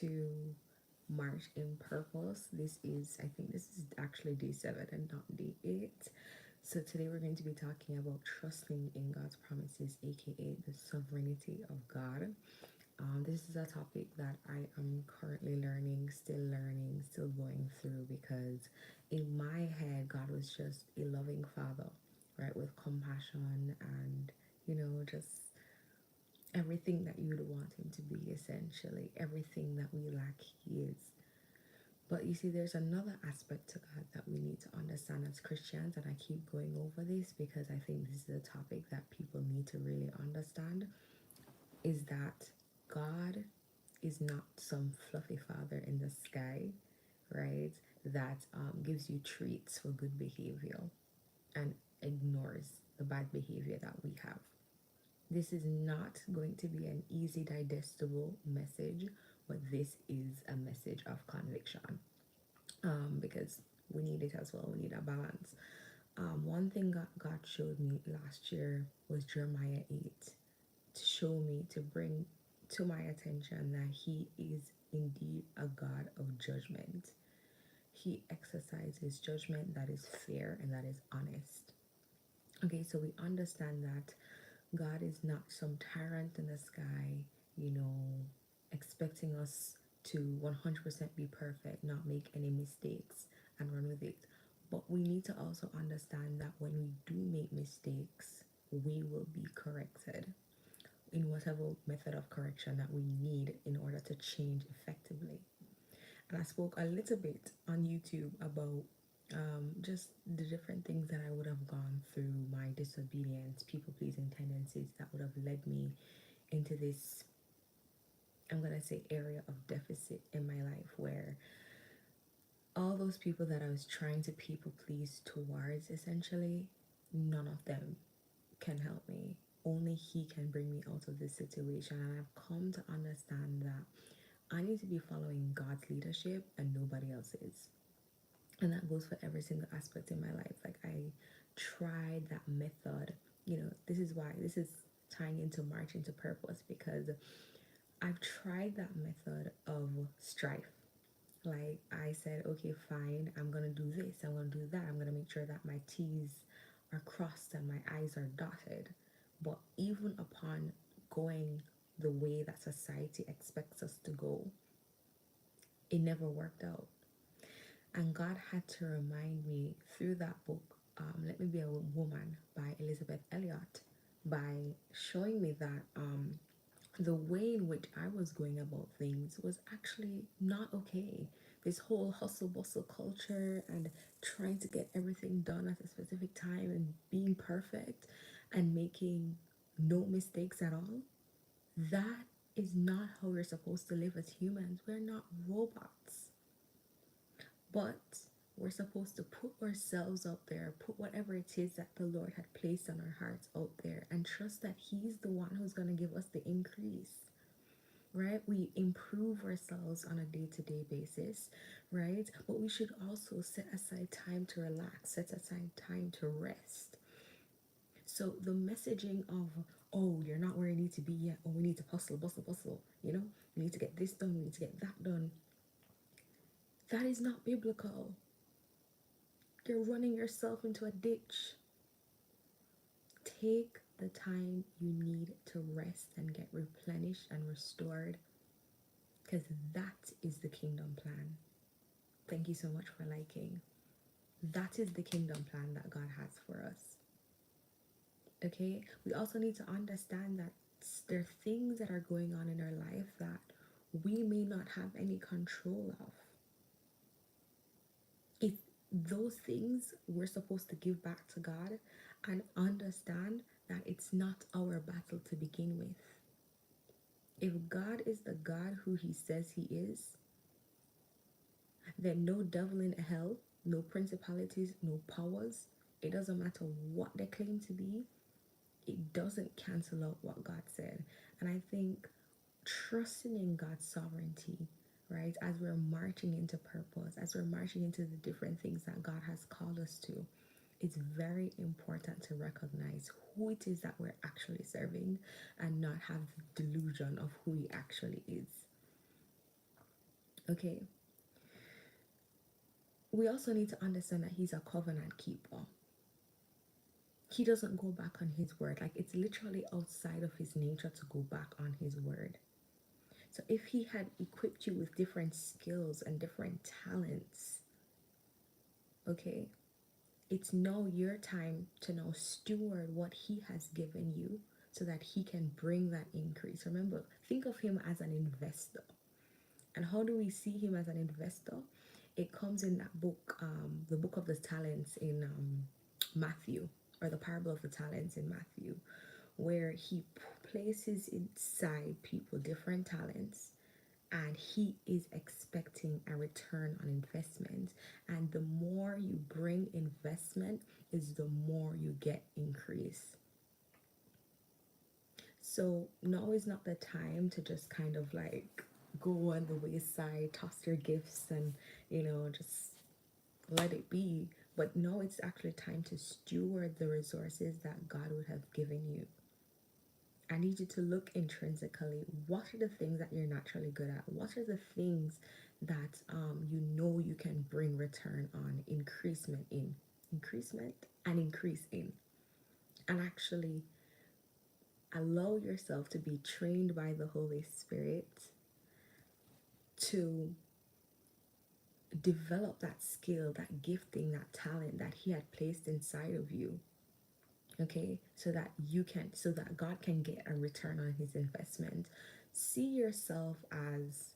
to March in Purpose. I think this is actually day 7 and not day 8. So today we're going to be talking about trusting in God's promises, aka the sovereignty of God. This is a topic that I am currently learning, still going through because in my head, God was just a loving father, right, with compassion and, just everything that you would want him to be, essentially. Everything that we lack, he is. But you see, there's another aspect to God that we need to understand as Christians, and I keep going over this because I think this is a topic that people need to really understand, is that God is not some fluffy father in the sky, right, that gives you treats for good behavior and ignores the bad behavior that we have. This is not going to be an easy digestible message, but this is a message of conviction, because we need it as well. We need a balance. One thing God showed me last year was Jeremiah 8, to show me, to bring to my attention that he is indeed a God of judgment. He exercises judgment that is fair and that is honest. Okay, so we understand that God is not some tyrant in the sky, you know, expecting us to 100% be perfect, not make any mistakes, and run with it. But we need to also understand that when we do make mistakes, we will be corrected in whatever method of correction that we need in order to change effectively. And I spoke a little bit on YouTube about just the different things that I would have gone through, my disobedience, people pleasing tendencies that would have led me into this, I'm going to say, area of deficit in my life where all those people that I was trying to people please towards, essentially, none of them can help me. Only He can bring me out of this situation. And I've come to understand that I need to be following God's leadership and nobody else's. And that goes for every single aspect in my life. Like, I tried that method. This is tying into March into Purpose, because I've tried that method of strife. Like, I said, okay, fine, I'm gonna do this, I'm gonna do that, I'm gonna make sure that my T's are crossed and my I's are dotted. But even upon going the way that society expects us to go, it never worked out. And God had to remind me through that book, Let Me Be a Woman by Elizabeth Elliot, by showing me that the way in which I was going about things was actually not okay. This whole hustle bustle culture and trying to get everything done at a specific time and being perfect and making no mistakes at all, that is not how we're supposed to live as humans. We're not robots. But we're supposed to put ourselves out there, put whatever it is that the Lord had placed on our hearts out there, and trust that He's the one who's going to give us the increase, right? We improve ourselves on a day-to-day basis, right? But we should also set aside time to relax, set aside time to rest. So the messaging of, oh, you're not where you need to be yet, oh, we need to hustle, bustle, bustle, we need to get this done, we need to get that done, that is not biblical. You're running yourself into a ditch. Take the time you need to rest and get replenished and restored, because that is the kingdom plan. Thank you so much for liking. That is the kingdom plan that God has for us. Okay? We also need to understand that there are things that are going on in our life that we may not have any control of. If those things we're supposed to give back to God and understand that it's not our battle to begin with. If God is the God who He says He is, then no devil in hell, no principalities, no powers, it doesn't matter what they claim to be, it doesn't cancel out what God said. And I think trusting in God's sovereignty, right, as we're marching into purpose, as we're marching into the different things that God has called us to, it's very important to recognize who it is that we're actually serving and not have the delusion of who He actually is. Okay, we also need to understand that he's a covenant keeper. He doesn't go back on his word. Like, it's literally outside of his nature to go back on his word. So if he had equipped you with different skills and different talents, okay, it's now your time to now steward what he has given you so that he can bring that increase. Remember, think of him as an investor. And how do we see him as an investor? It comes in that book, the book of the talents in Matthew, or the parable of the talents in Matthew, where he places inside people different talents, and he is expecting a return on investment. And the more you bring investment is the more you get increase. So now is not the time to just kind of like go on the wayside, toss your gifts, and just let it be. But no, it's actually time to steward the resources that God would have given you. I need you to look intrinsically. What are the things that you're naturally good at? What are the things that you can bring return on, increasement and increase in, and actually allow yourself to be trained by the Holy Spirit to develop that skill, that gifting, that talent that He had placed inside of you. Okay, so that God can get a return on His investment. See yourself as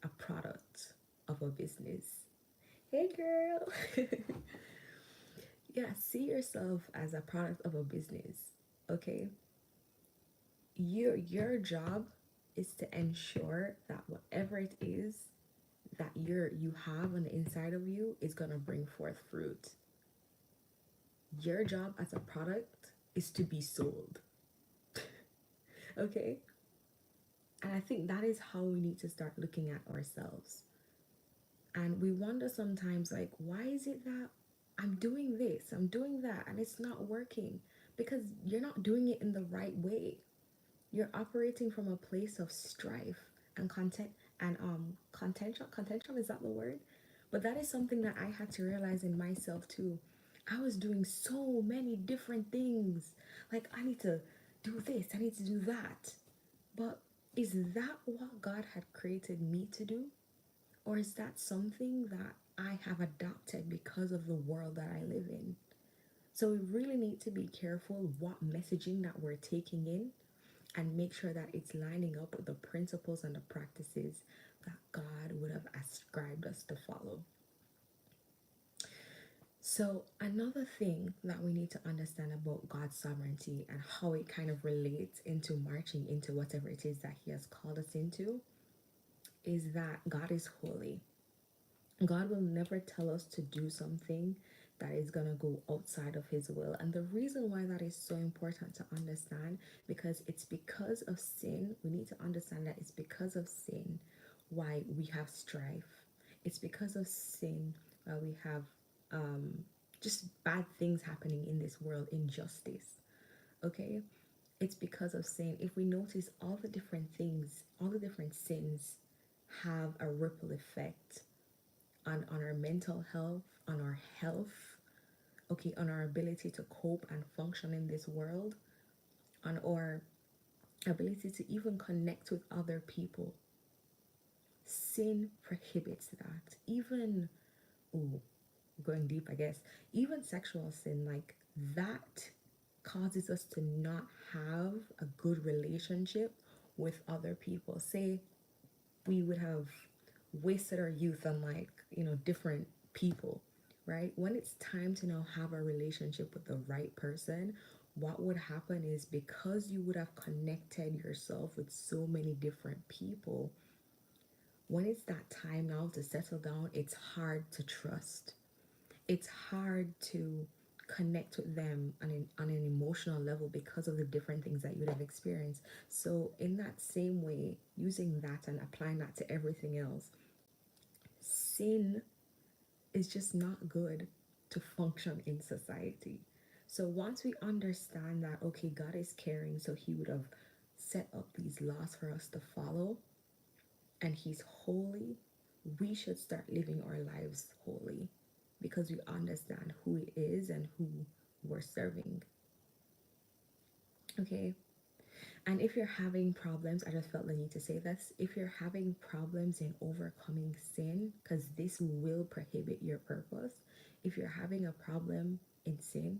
a product of a business. Hey girl. Yeah, see yourself as a product of a business. Okay, your job is to ensure that whatever it is that you have on the inside of you is going to bring forth fruit. Your job as a product is to be sold. Okay, and I think that is how we need to start looking at ourselves. And we wonder sometimes, like, why is it that I'm doing this, I'm doing that, and it's not working? Because you're not doing it in the right way. You're operating from a place of strife and contention. Contention, is that the word? But that is something that I had to realize in myself too. I was doing so many different things. Like, I need to do this, I need to do that. But is that what God had created me to do? Or is that something that I have adopted because of the world that I live in? So we really need to be careful what messaging that we're taking in, and make sure that it's lining up with the principles and the practices that God would have ascribed us to follow. So, another thing that we need to understand about God's sovereignty and how it kind of relates into marching into whatever it is that He has called us into is that God is holy. God will never tell us to do something that is going to go outside of His will. And the reason why that is so important to understand, because it's because of sin. We need to understand that it's because of sin why we have strife. It's because of sin why we have just bad things happening in this world, injustice. Okay? It's because of sin. If we notice, all the different things, all the different sins have a ripple effect on our mental health, on our health, okay, on our ability to cope and function in this world, on our ability to even connect with other people. Sin prohibits that. Even, ooh, going deep, I guess, even sexual sin, like that causes us to not have a good relationship with other people. Say we would have wasted our youth on, like, different people, right? When it's time to now have a relationship with the right person, what would happen is, because you would have connected yourself with so many different people, when it's that time now to settle down, it's hard to trust. It's hard to connect with them on an emotional level because of the different things that you'd have experienced. So in that same way, using that and applying that to everything else, sin is just not good to function in society. So once we understand that, okay, God is caring, so He would have set up these laws for us to follow, and He's holy, we should start living our lives holy because we understand who He is and who we're serving. Okay? And if you're having problems, I just felt the need to say this. If you're having problems in overcoming sin, because this will prohibit your purpose, if you're having a problem in sin,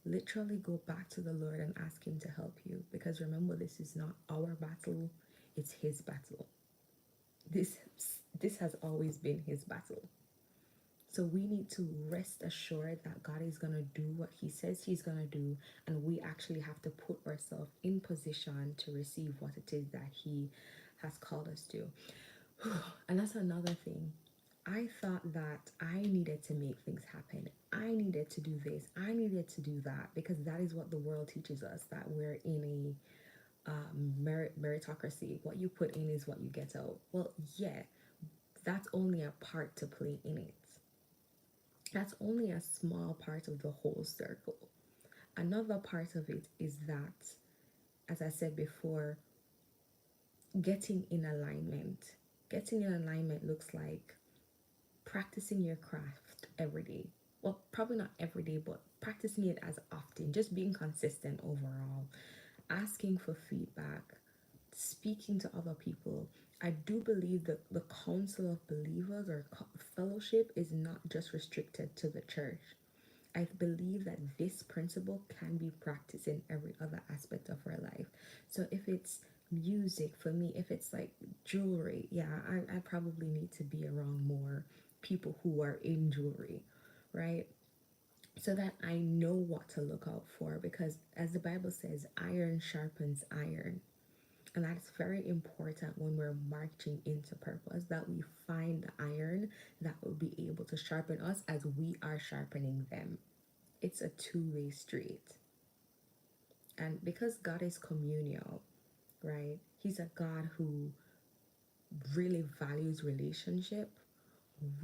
literally go back to the Lord and ask Him to help you. Because remember, this is not our battle, it's His battle. This this has always been His battle. So we need to rest assured that God is going to do what He says He's going to do, and we actually have to put ourselves in position to receive what it is that He has called us to. And that's another thing. I thought that I needed to make things happen. I needed to do this. I needed to do that because that is what the world teaches us, that we're in a meritocracy. What you put in is what you get out. Well, yeah, that's only a part to play in it. That's only a small part of the whole circle. Another part of it is that, as I said before, getting in alignment. Getting in alignment looks like practicing your craft every day. Well, probably not every day, but practicing it as often, just being consistent overall, asking for feedback, speaking to other people. I do believe that the council of believers or fellowship is not just restricted to the church. I believe that this principle can be practiced in every other aspect of our life. So if it's music, for me, if it's like jewelry, yeah, I probably need to be around more people who are in jewelry, right? So that I know what to look out for, because as the Bible says, iron sharpens iron. And that's very important when we're marching into purpose, that we find the iron that will be able to sharpen us as we are sharpening them. It's a two-way street. And because God is communal, right? He's a God who really values relationship.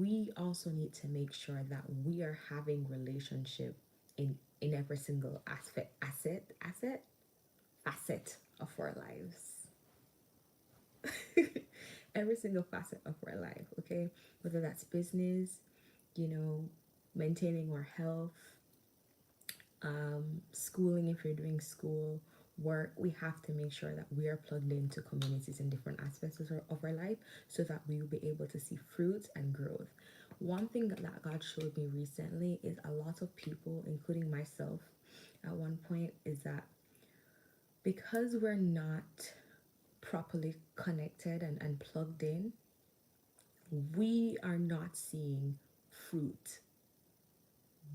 We also need to make sure that we are having relationship in every single facet of our lives. Every single facet of our life, okay? Whether that's business, you know, maintaining our health, schooling, if you're doing school work, we have to make sure that we are plugged into communities in different aspects of our life so that we will be able to see fruit and growth. One thing that God showed me recently is a lot of people, including myself at one point, is that because we're not properly connected and plugged in, we are not seeing fruit.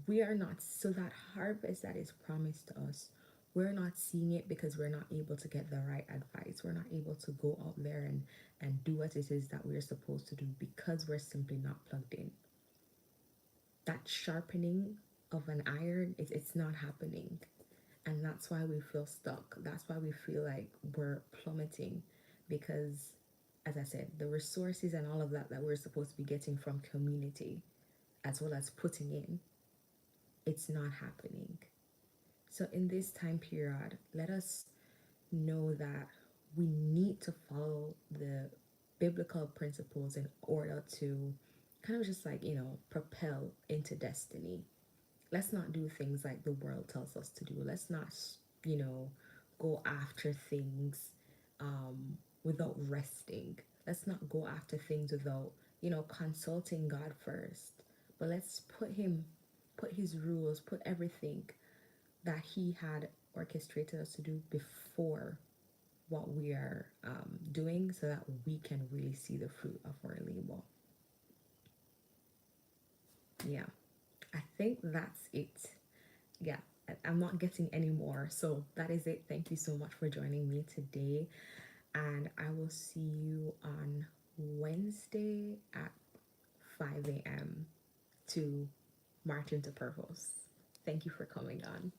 We are not, so that harvest that is promised to us, we're not seeing it because we're not able to get the right advice. We're not able to go out there and do what it is that we're supposed to do because we're simply not plugged in. That sharpening of an iron, it's not happening. And that's why we feel stuck. That's why we feel like we're plummeting, because as I said, the resources and all of that that we're supposed to be getting from community as well as putting in, it's not happening. So in this time period, let us know that we need to follow the biblical principles in order to kind of just like, propel into destiny. Let's not do things like the world tells us to do. Let's not, you know, go after things without resting. Let's not go after things without, consulting God first. But let's put His rules, put everything that He had orchestrated us to do before what we are doing, so that we can really see the fruit of our labor. Yeah, I think that's it. Yeah, I'm not getting any more. So that is it. Thank you so much for joining me today. And I will see you on Wednesday at 5 a.m. to march into purpose. Thank you for coming on.